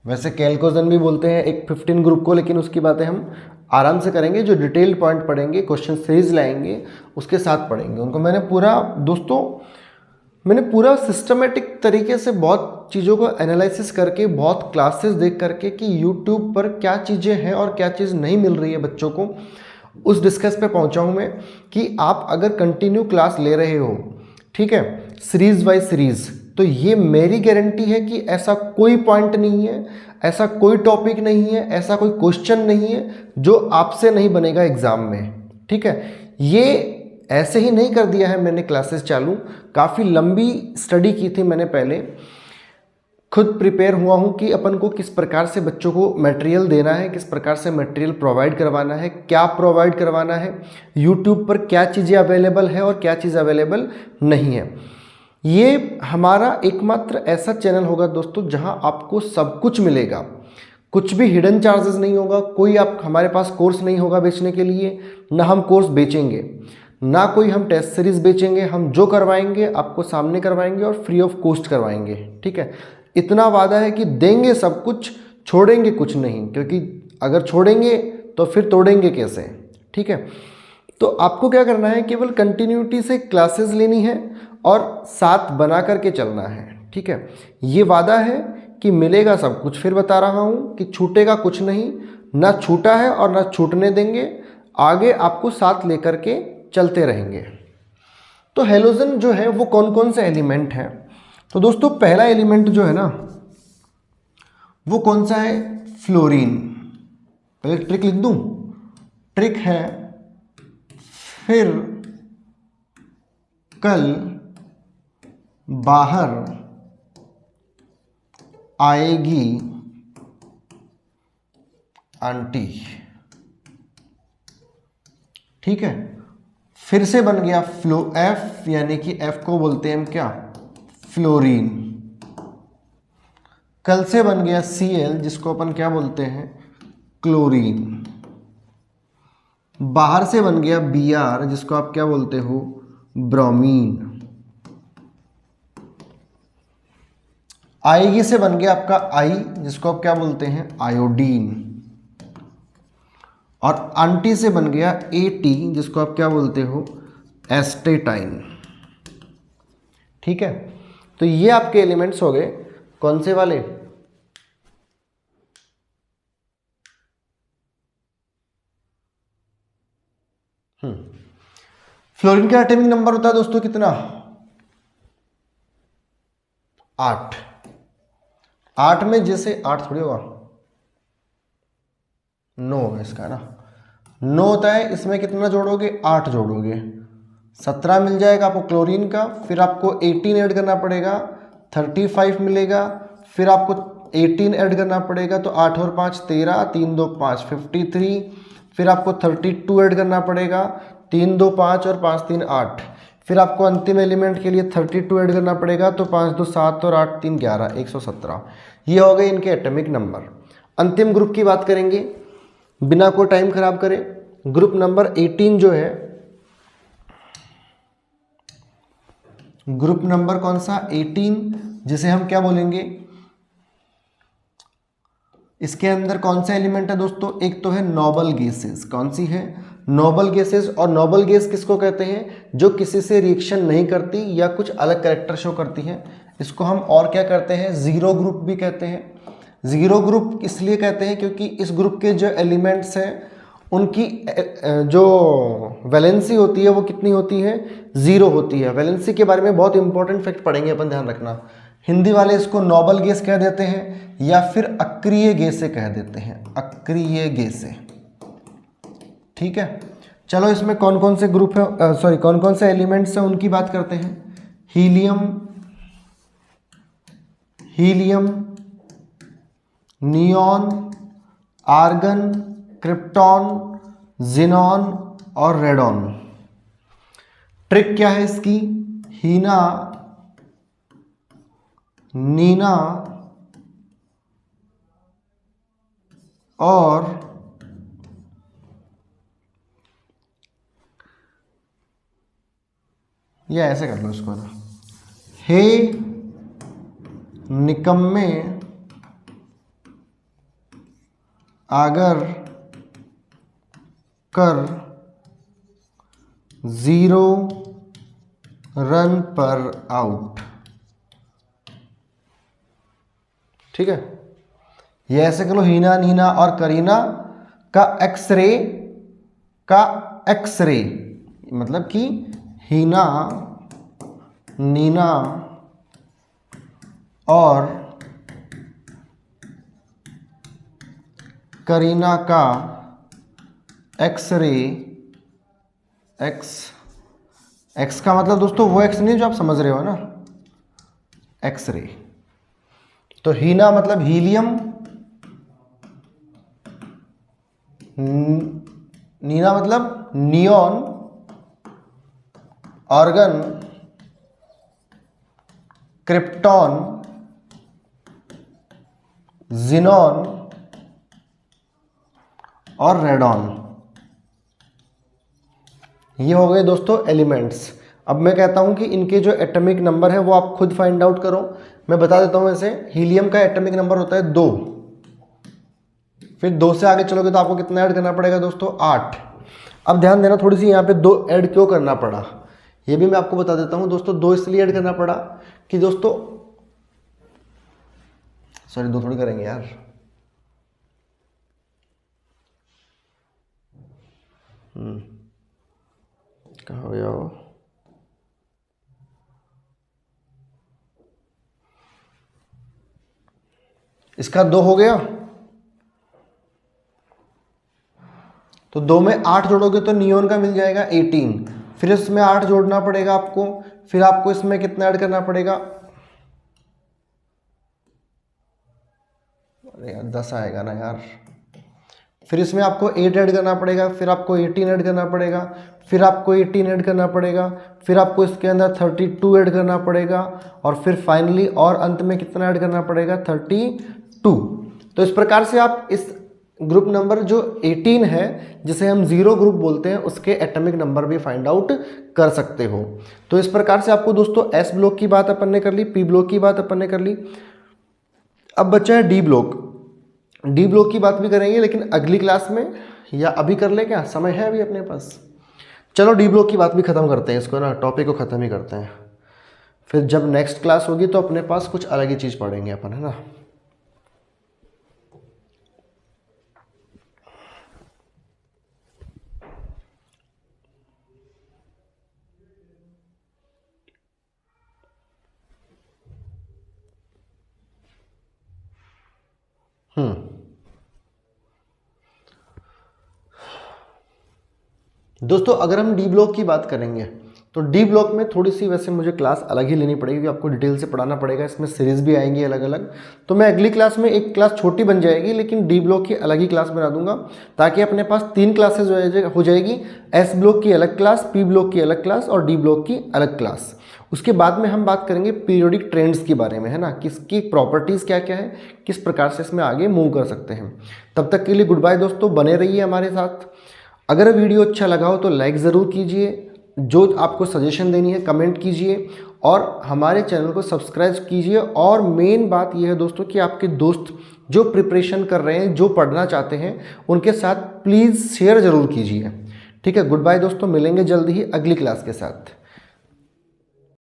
वैसे कैल्कोजन भी बोलते हैं एक 15 ग्रुप को, लेकिन उसकी बातें हम आराम से करेंगे। जो डिटेल्ड पॉइंट पढ़ेंगे, क्वेश्चन सीरीज लाएंगे, उसके साथ पढ़ेंगे उनको। मैंने पूरा सिस्टमेटिक तरीके से बहुत चीज़ों को एनालिसिस करके, बहुत क्लासेस देख करके कि यूट्यूब पर क्या चीज़ें हैं और क्या चीज़ नहीं मिल रही है बच्चों को, उस डिस्कस पे पहुंचा हूं मैं कि आप अगर कंटिन्यू क्लास ले रहे हो, ठीक है, सीरीज बाय सीरीज, तो ये मेरी गारंटी है कि ऐसा कोई पॉइंट नहीं है, ऐसा कोई टॉपिक नहीं है, ऐसा कोई क्वेश्चन नहीं है जो आपसे नहीं बनेगा एग्जाम में। ठीक है, ये ऐसे ही नहीं कर दिया है मैंने क्लासेस चालू, काफ़ी लंबी स्टडी की थी मैंने, पहले खुद प्रिपेयर हुआ हूँ कि अपन को किस प्रकार से बच्चों को मटेरियल देना है, किस प्रकार से मटेरियल प्रोवाइड करवाना है, क्या प्रोवाइड करवाना है, यूट्यूब पर क्या चीज़ें अवेलेबल है और क्या चीज़ अवेलेबल नहीं है। ये हमारा एकमात्र ऐसा चैनल होगा दोस्तों जहां आपको सब कुछ मिलेगा, कुछ भी हिडन चार्जेस नहीं होगा, कोई आप हमारे पास कोर्स नहीं होगा बेचने के लिए, ना हम कोर्स बेचेंगे, ना कोई हम टेस्ट सीरीज बेचेंगे। हम जो करवाएंगे आपको सामने करवाएंगे और फ्री ऑफ कॉस्ट करवाएंगे। ठीक है, इतना वादा है कि देंगे सब कुछ, छोड़ेंगे कुछ नहीं, क्योंकि अगर छोड़ेंगे तो फिर तोड़ेंगे कैसे। ठीक है, तो आपको क्या करना है, केवल कंटिन्यूटी से क्लासेस लेनी है और साथ बना करके चलना है। ठीक है, ये वादा है कि मिलेगा सब कुछ। फिर बता रहा हूँ कि छूटेगा कुछ नहीं, ना छूटा है और ना छूटने देंगे, आगे आपको साथ लेकर के चलते रहेंगे। तो हेलोजन जो है वो कौन कौन से एलिमेंट हैं, तो दोस्तों पहला एलिमेंट जो है ना वो कौन सा है, फ्लोरीन। पहले ट्रिक लिख दूं, ट्रिक है फिर कल बाहर आएगी आंटी। ठीक है, फिर से बन गया एफ, यानी कि एफ को बोलते हैं हम क्या, फ्लोरीन। कल से बन गया Cl, जिसको अपन क्या बोलते हैं, क्लोरीन। बाहर से बन गया Br, जिसको आप क्या बोलते हो, ब्रोमीन। आएगी से बन गया आपका I, जिसको आप क्या बोलते हैं, आयोडीन। और आंटी से बन गया At, जिसको आप क्या बोलते हो, एस्टेटाइन। ठीक है, तो ये आपके एलिमेंट्स हो गए, कौन से वाले, फ्लोरीन का एटॉमिक नंबर होता है दोस्तों कितना, 8। 8 में जैसे 8 थोड़ी होगा, 9 है इसका ना, 9 होता है, इसमें कितना जोड़ोगे, 8 जोड़ोगे, 17 मिल जाएगा आपको क्लोरीन का। फिर आपको 18 ऐड करना पड़ेगा, 35 मिलेगा। फिर आपको 18 ऐड करना पड़ेगा, तो 8 और 5 13, 3 2 5 53। फिर आपको 32 ऐड करना पड़ेगा, 3 2 5 और 5 3 8, फिर आपको अंतिम एलिमेंट के लिए 32 ऐड करना पड़ेगा, तो 5 2 7 और 8 3 11 117। ये हो गए इनके एटॉमिक नंबर। अंतिम ग्रुप की बात करेंगे बिना कोई टाइम खराब करे। ग्रुप नंबर 18 जो है, ग्रुप नंबर कौन सा 18, जिसे हम क्या बोलेंगे, इसके अंदर कौन सा एलिमेंट है दोस्तों, एक तो है नोबल गैसेस। कौन सी है, नोबल गैसेस। और नोबल गैस किसको कहते हैं, जो किसी से रिएक्शन नहीं करती या कुछ अलग कैरेक्टर शो करती है। इसको हम और क्या कहते हैं, जीरो ग्रुप भी कहते हैं। जीरो ग्रुप इसलिए कहते हैं क्योंकि इस ग्रुप के जो एलिमेंट्स हैं उनकी जो वैलेंसी होती है वो कितनी होती है, जीरो होती है। वैलेंसी के बारे में बहुत इंपॉर्टेंट फैक्ट पढ़ेंगे अपन, ध्यान रखना। हिंदी वाले इसको नोबल गैस कह देते हैं या फिर अक्रिय गैसें कह देते हैं, अक्रिय गैसें। ठीक है, चलो इसमें कौन कौन से ग्रुप है, सॉरी कौन कौन से एलिमेंट्स हैं उनकी बात करते हैं। Helium, helium, neon, argon, krypton, xenon और रेडॉन। ट्रिक क्या है इसकी, हीना, नीना और या ऐसे कर लो इसको ना, हे निकम्मे अगर कर जीरो रन पर आउट। ठीक है, ये ऐसे करो, हीना, नीना और करीना का एक्सरे, का एक्सरे मतलब कि हीना, नीना और करीना का एक्सरे, एक्स का मतलब दोस्तों वो एक्स नहीं जो आप समझ रहे हो ना, एक्सरे। तो हीना मतलब हीलियम, नीना मतलब नियॉन, आर्गन, क्रिप्टॉन, जिनॉन और रेडॉन। ये हो गए दोस्तों एलिमेंट्स। अब मैं कहता हूं कि इनके जो एटॉमिक नंबर है वो आप खुद फाइंड आउट करो। मैं बता देता हूं, ऐसे हीलियम का एटॉमिक नंबर होता है 2, फिर 2 से आगे चलोगे तो आपको कितना ऐड करना पड़ेगा दोस्तों, 8। अब ध्यान देना, थोड़ी सी यहाँ पे 2 ऐड क्यों करना पड़ा ये भी मैं आपको बता देता हूं दोस्तों। 2 इसलिए ऐड करना पड़ा कि दोस्तों, सॉरी 2 थोड़ी करेंगे यार, कहाँ हो गया वो, इसका 2 हो गया, तो 2 में 8 जोड़ोगे तो नियॉन का मिल जाएगा 18। फिर इसमें 8 जोड़ना पड़ेगा आपको, फिर आपको इसमें कितना ऐड करना पड़ेगा, अरे यार 10 आएगा ना यार। फिर इसमें आपको 8 ऐड करना पड़ेगा, फिर आपको 18 ऐड करना पड़ेगा, फिर आपको 18 ऐड करना पड़ेगा, फिर आपको इसके अंदर 32 ऐड करना पड़ेगा, और फिर फाइनली और अंत में कितना ऐड करना पड़ेगा, 32। तो इस प्रकार से आप इस ग्रुप नंबर जो 18 है, जिसे हम जीरो ग्रुप बोलते हैं, उसके एटॉमिक नंबर भी फाइंड आउट कर सकते हो। तो इस प्रकार से आपको दोस्तों एस ब्लॉक की बात अपन ने कर ली, पी ब्लॉक की बात अपन ने कर ली। अब बचा है डी ब्लॉक। डी ब्लॉक की बात भी करेंगे लेकिन अगली क्लास में, या अभी कर ले, क्या समय है अभी अपने पास। चलो डी ब्लॉक की बात भी खत्म करते हैं, इसको ना टॉपिक को खत्म ही करते हैं। फिर जब नेक्स्ट क्लास होगी तो अपने पास कुछ अलग ही चीज़ पढ़ेंगे अपन, है ना। दोस्तों अगर हम डी ब्लॉक की बात करेंगे तो डी ब्लॉक में थोड़ी सी वैसे मुझे क्लास अलग ही लेनी पड़ेगी, क्योंकि आपको डिटेल से पढ़ाना पड़ेगा, इसमें सीरीज़ भी आएंगी अलग अलग। तो मैं अगली क्लास में एक क्लास छोटी बन जाएगी, लेकिन डी ब्लॉक की अलग ही क्लास बना दूंगा, ताकि अपने पास 3 क्लासेज हो जाएगी। एस ब्लॉक की अलग क्लास, पी ब्लॉक की अलग क्लास और डी ब्लॉक की अलग क्लास। उसके बाद में हम बात करेंगे पीरियोडिक ट्रेंड्स के बारे में, है ना, किसकी प्रॉपर्टीज़ क्या क्या है, किस प्रकार से इसमें आगे मूव कर सकते हैं। तब तक के लिए गुड बाय दोस्तों, बने रहिए हमारे साथ। अगर वीडियो अच्छा लगा हो तो लाइक ज़रूर कीजिए, जो आपको सजेशन देनी है कमेंट कीजिए, और हमारे चैनल को सब्सक्राइब कीजिए। और मेन बात यह है दोस्तों कि आपके दोस्त जो प्रिपरेशन कर रहे हैं, जो पढ़ना चाहते हैं, उनके साथ प्लीज़ शेयर ज़रूर कीजिए। ठीक है, गुड बाय दोस्तों, मिलेंगे जल्दी ही अगली क्लास के साथ।